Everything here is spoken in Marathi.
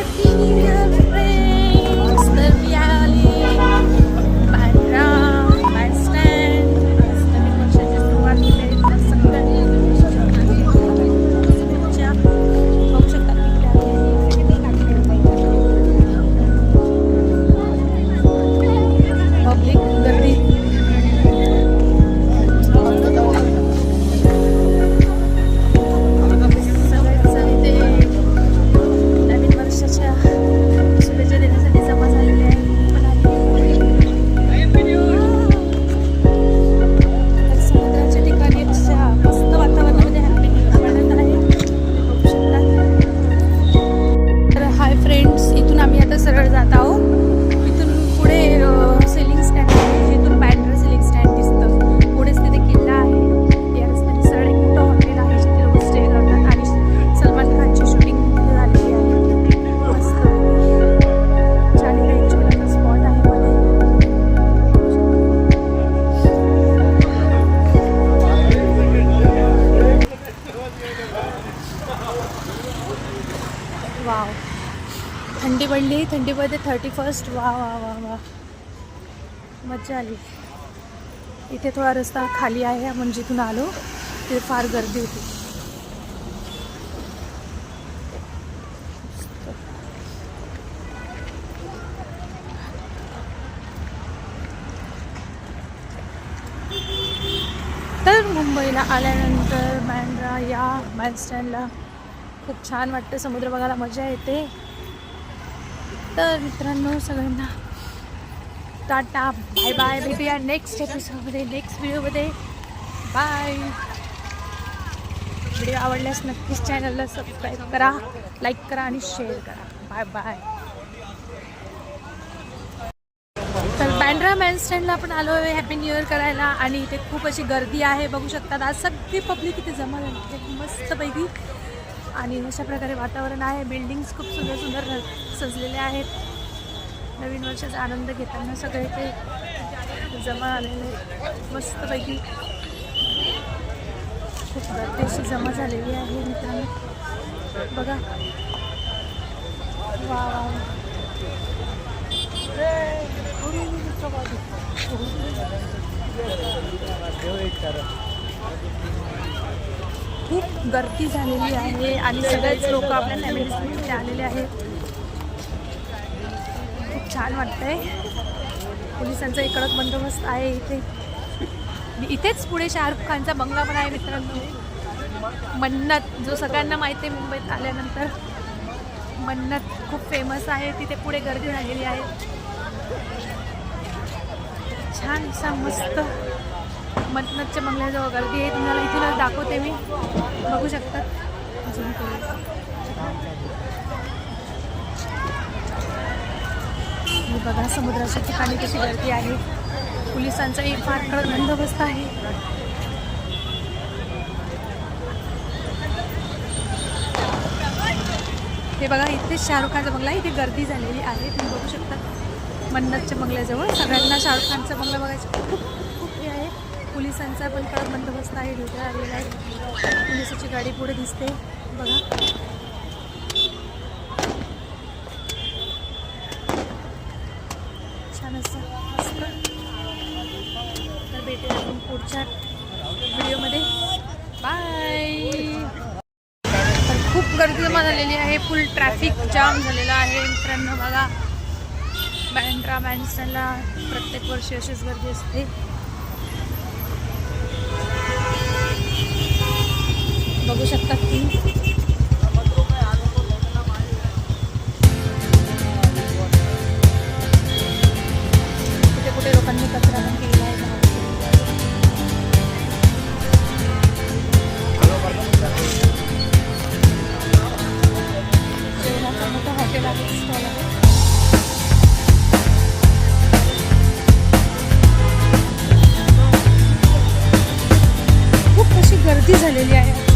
Happy new year friends. तर मी आली बँड्रा बँडस्टँड. आज नवीन वर्षाची सुरुवात केली आहे. तर सगळ्यांनी नवीन वर्षाच्या शुभेच्छा. बघू शकता मी इकडे आली आहे. पब्लिक गर्दी. सरळ जात आहोत. इथून पुढे सेलिंग स्टँड आहे. जिथून बँड्रा सेलिंग स्टँड दिसतं. पुढेच तिथे किल्ला आहे. या रस्त्याने सरळ एक मोठं हॉटेल आहे जिथे लोक स्टे करतात आणि सलमान खानची शूटिंग तिथे झालेली आहे. मस्त छान इथे एक छोटासा स्पॉट आहे मध्ये. वाव, थंडी पडली. थंडीमध्ये 31st. वा वा वा वा, मजा आली. इथे थोडा रस्ता खाली आहे. आपण जिथून आलो तिथे फार गर्दी होती. तर मुंबईला आल्यानंतर बँड्रा या बँडस्टँडला खूप छान वाटतं. समुद्र बघायला मजा येते. तर मित्रांनो सगळ्यांना टाटा बाय बाय. भेटूया नेक्स्ट एपिसोडमध्ये, नेक्स्ट व्हिडिओमध्ये. बाय. व्हिडिओ आवडल्यास नक्कीच चॅनलला सबस्क्राईब करा, लाईक करा आणि शेअर करा. Bye bye. तर बँड्रा बँडस्टँडला आपण आलो आहे हॅपी न्यू इयर करायला आणि इथे खूप अशी गर्दी आहे. बघू शकतात आज सगळी पब्लिक इथे जमा झाली आहे मस्तपैकी. आणि अशा प्रकारे वातावरण आहे. बिल्डिंग्स खूप सुंदर सुंदर सजलेल्या आहेत. नवीन वर्षाचा आनंद घेताना सगळे ते जमा आलेले मस्तपैकी. खूप गर्दी अशी जमा झालेली आहे मित्रांनो. बघा वा वा, खूप गर्दी झालेली आहे आणि सगळेच लोक आपल्या फॅमिलीसोबत आलेले आहेत. खूप छान वाटतंय. पोलिसांचा एक कडक बंदोबस्त आहे इथे. इथेच पुढे शाहरुख खानचा बंगला पण आहे मित्रांनो. मन्नत, जो सगळ्यांना माहिती आहे मुंबईत आल्यानंतर. मन्नत खूप फेमस आहे. तिथे पुढे गर्दी झालेली आहे. छान असा मस्त मन्नतच्या बंगल्याजवळ गर्दी आहे. तुम्हाला इथूनच दाखवते मी. बघू शकतात. झूम करू. बघा समुद्राच्या ठिकाणी कशी गर्दी आहे. पोलिसांचा एक फार कडक बंदोबस्त आहे. हे बघा इथेच शाहरुख खानचा बंगला. इथे गर्दी झालेली आहे. तुम्ही बघू शकता मन्नतच्या बंगल्याजवळ. सगळ्यांना शाहरुख खानचा बंगला बघायचा खूप खूप हे आहे. पोलिसांचा पण कडक बंदोबस्त आहे. ड्युट्या आलेला आहे. पोलिसाची गाडी पुढे दिसते बघा. छान असं मस्त. तर भेटूया आपण पुढच्या व्हिडिओमध्ये. बाय. तर खूप गर्दी जमा झालेली आहे. फुल ट्रॅफिक जाम झालेला आहे मित्रांनो. बघा बँड्रा बँडस्टँडला प्रत्येक वर्षी अशीच गर्दी असते. बघू शकतात तुम्ही. कुठे कुठे लोकांनी कचरा पण केलेला आहे. जेवणाचं मोठं हॉटेल आहे. स्टॉल आहे. खूप अशी गर्दी झालेली आहे.